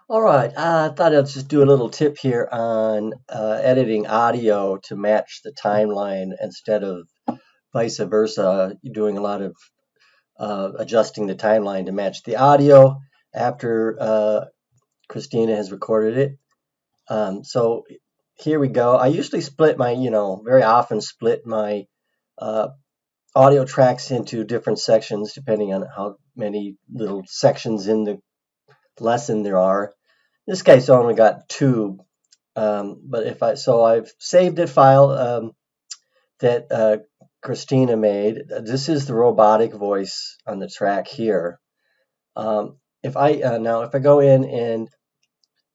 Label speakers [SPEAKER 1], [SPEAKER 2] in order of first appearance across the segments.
[SPEAKER 1] All right, I thought I'd just do a little tip here on editing audio to match the timeline instead of vice versa. You're doing a lot of adjusting the timeline to match the audio after Christina has recorded it. So here we go. I usually split my, very often split my uh, audio tracks into different sections depending on how many little sections in the lesson there are. In this case, I only got two, but I've saved a file that Christina made. This is the robotic voice on the track here. If I go in and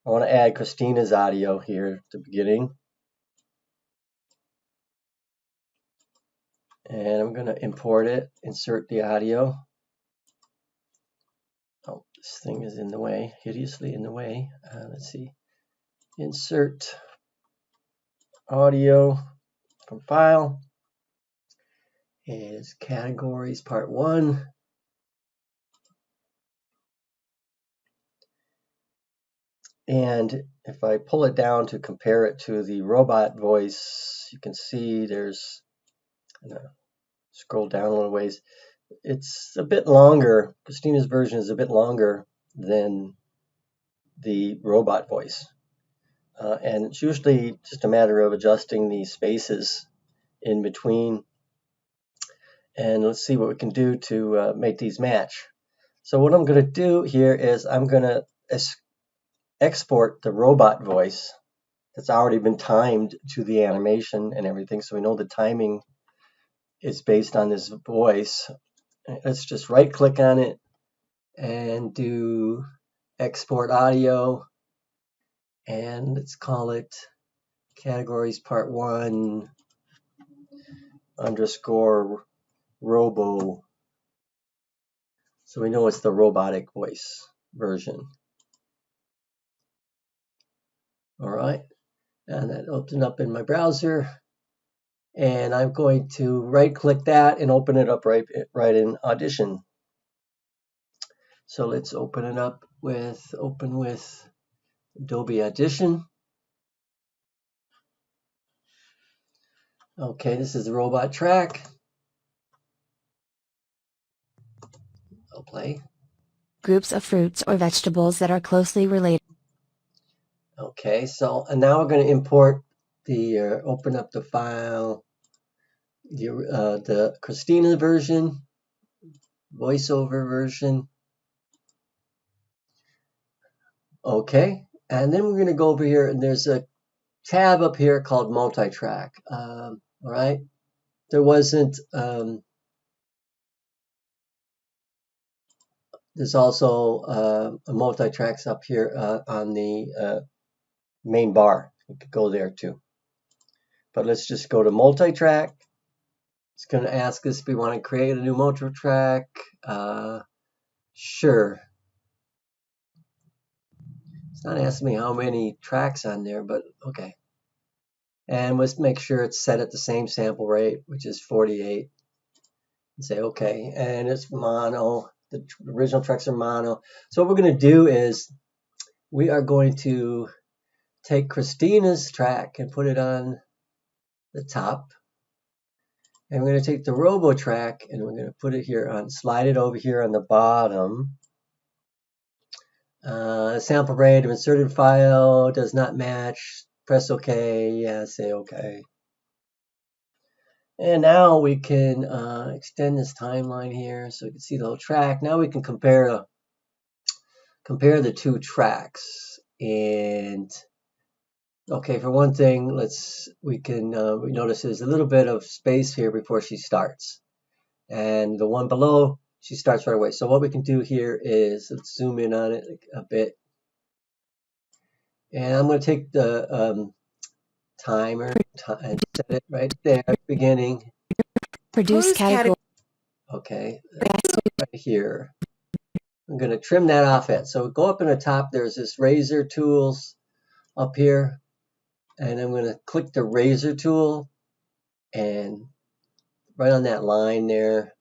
[SPEAKER 1] I want to add Christina's audio here at the beginning, and I'm going to import it, insert the audio. Oh, this thing is in the way, hideously in the way. Let's see, insert audio from file is categories part 1. And if I pull it down to compare it to the robot voice, you can see there's, scroll down a little ways, it's a bit longer. Christina's version is a bit longer than the robot voice. And it's usually just a matter of adjusting the spaces in between. And let's see what we can do to make these match. So what I'm going to do here is I'm going to export the robot voice that's already been timed to the animation and everything, so we know the timing is based on this voice. Let's just right click on it and do export audio, and let's call it categories part 1 underscore robo, so we know it's the robotic voice version. All right, and that opened up in my browser, and I'm going to right click that and open it up right in Audition. So let's open it up with Adobe Audition. Okay, this is the robot track. I'll play.
[SPEAKER 2] Groups of fruits or vegetables that are closely related.
[SPEAKER 1] Okay, so and now we're going to import the open up the file, the Christina version, voiceover version. Okay, and then we're going to go over here, and there's a tab up here called multi-track. All right, there wasn't. There's also a multi-tracks up here on the main bar. You could go there too. But let's just go to multi-track. It's going to ask us if we want to create a new multi-track. Sure. It's not asking me how many tracks on there, but okay. And let's make sure it's set at the same sample rate, which is 48. And say okay. And it's mono. The original tracks are mono. So what we're going to do is we are going to take Christina's track and put it on the top. And we're going to take the robo track and we're going to put it here on, slide it over here on the bottom. Sample rate of inserted file does not match. Press OK. Yeah, say OK. And now we can extend this timeline here so we can see the whole track. Now we can compare the two tracks. And okay, for one thing, we notice there's a little bit of space here before she starts. And the one below, she starts right away. So what we can do here is, let's zoom in on it a bit. And I'm going to take the timer and set it right there at the beginning.
[SPEAKER 2] Produce category.
[SPEAKER 1] Okay, right here. I'm going to trim that off it. So go up in the top, there's this razor tools up here. And I'm going to click the razor tool. And right on that line there,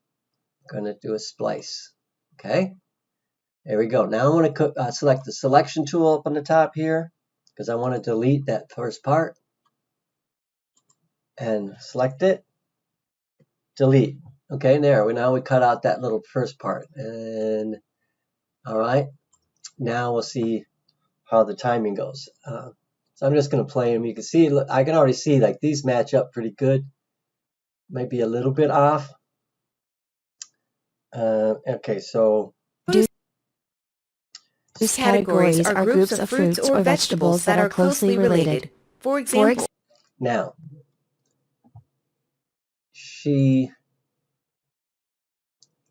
[SPEAKER 1] I'm going to do a splice. Okay. There we go. Now I want to select the selection tool up on the top here because I want to delete that first part. And select it, delete. Okay, there. Now we cut out that little first part. And all right, now we'll see how the timing goes. So I'm just going to play them. You can see, I can already see like these match up pretty good. Might be a little bit off. Okay, so
[SPEAKER 2] These categories are groups of fruits or vegetables that are closely related. For example,
[SPEAKER 1] now she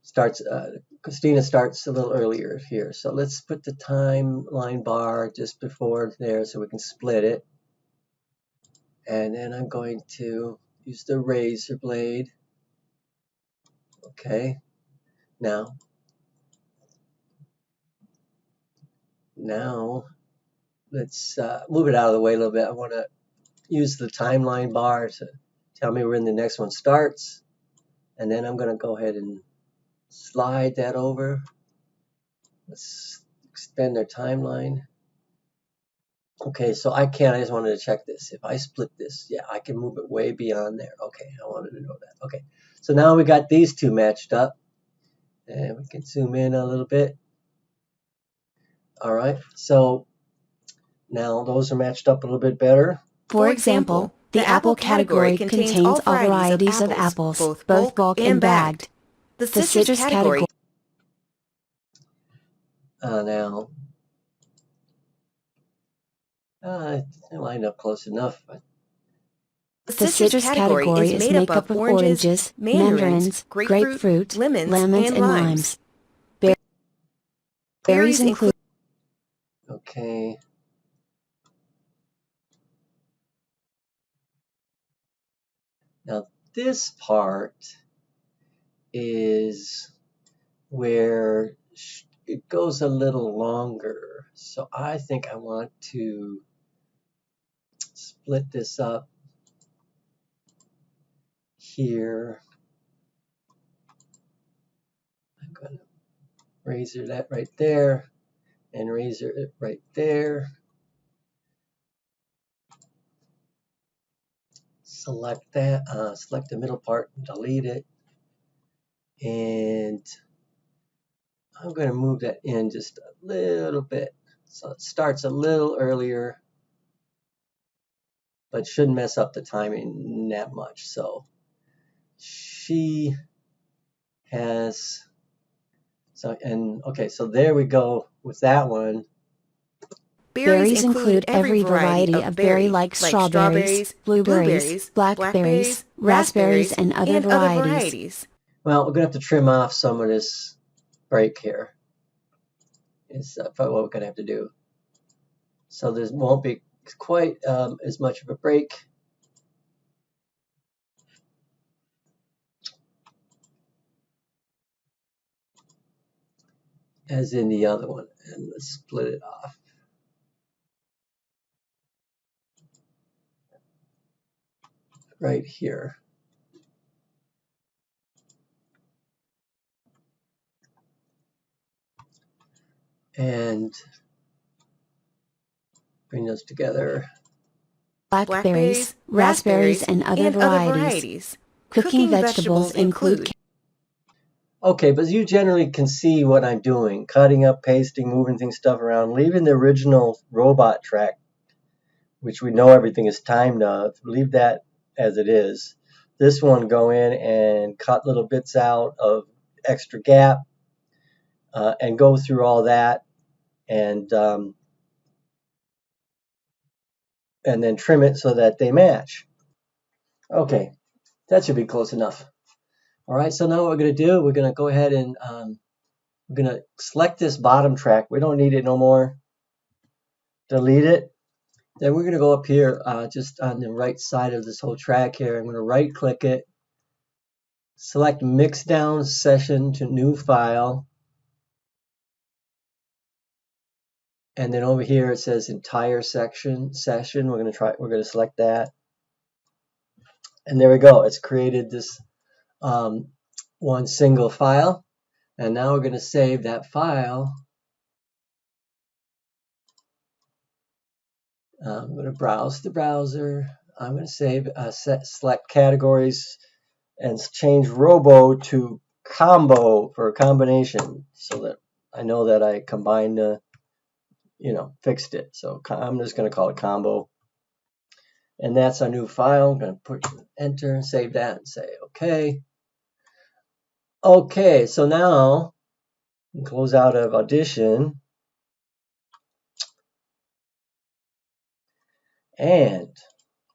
[SPEAKER 1] starts, Christina starts a little earlier here. So let's put the timeline bar just before there so we can split it. And then I'm going to use the razor blade. Okay, now let's move it out of the way a little bit. I want to use the timeline bar to tell me when the next one starts. And then I'm going to go ahead and slide that over. Let's extend their timeline. Okay, so I just wanted to check this. If I split this, yeah, I can move it way beyond there. Okay, I wanted to know that. Okay, so now we got these two matched up. And we can zoom in a little bit. All right, so now those are matched up a little bit better.
[SPEAKER 2] For example, the apple category contains all varieties of apples, both bulk and bagged. The citrus category
[SPEAKER 1] Now, lined up close enough.
[SPEAKER 2] The citrus category is made up of oranges, mandarins, grapefruit, lemons, and limes. Berries include.
[SPEAKER 1] Okay. Now this part is where it goes a little longer. So I think I want to split this up here. I'm going to razor that right there and razor it right there. Select that, select the middle part and delete it. And I'm going to move that in just a little bit. So it starts a little earlier, but shouldn't mess up the timing that much. So she has, okay, so there we go with that one.
[SPEAKER 2] Berries include every variety of berry like strawberries, blueberries, blackberries, raspberries, and other varieties.
[SPEAKER 1] Well, we're going to have to trim off some of this break here. Is what we're going to have to do. So there won't be quite as much of a break. As in the other one. And let's split it off. Right here. And bring those together.
[SPEAKER 2] Blackberries, raspberries, and other varieties. Cooking vegetables include.
[SPEAKER 1] Okay, but you generally can see what I'm doing. Cutting up, pasting, moving stuff around, leaving the original robot track, which we know everything is timed of, leave that as it is. This one, go in and cut little bits out of extra gap and go through all that and then trim it so that they match. Okay, that should be close enough. All right, so now what we're going to do, we're going to go ahead and we're going to select this bottom track. We don't need it no more. Delete it. Then we're going to go up here just on the right side of this whole track here. I'm going to right click it, select mix down session to new file. And then over here it says entire session. We're going to select that. And there we go. It's created this one single file. And now we're going to save that file I'm going to browse the browser. I'm going to save, select categories, and change robo to combo for a combination, so that I know that I combined, fixed it. So I'm just going to call it combo. And that's our new file. I'm going to put enter and save that and say okay. Okay, so now close out of Audition. And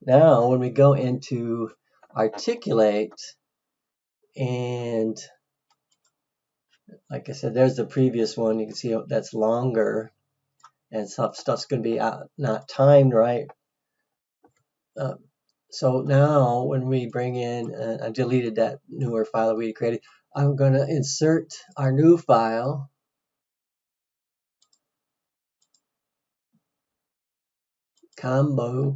[SPEAKER 1] now when we go into Articulate, and like I said, there's the previous one. You can see that's longer, and stuff's going to be not timed right. So now when we bring in, I deleted that newer file that we created. I'm going to insert our new file. Combo,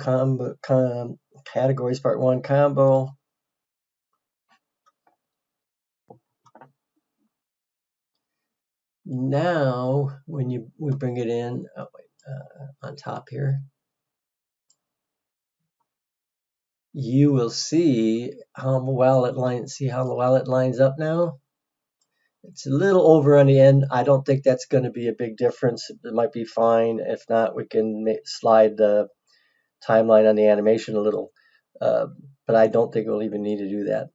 [SPEAKER 1] categories part 1 combo. Now when we bring it in, on top here, you will see how well it lines up now. It's a little over on the end. I don't think that's going to be a big difference. It might be fine. If not, we can slide the timeline on the animation a little, but I don't think we'll even need to do that.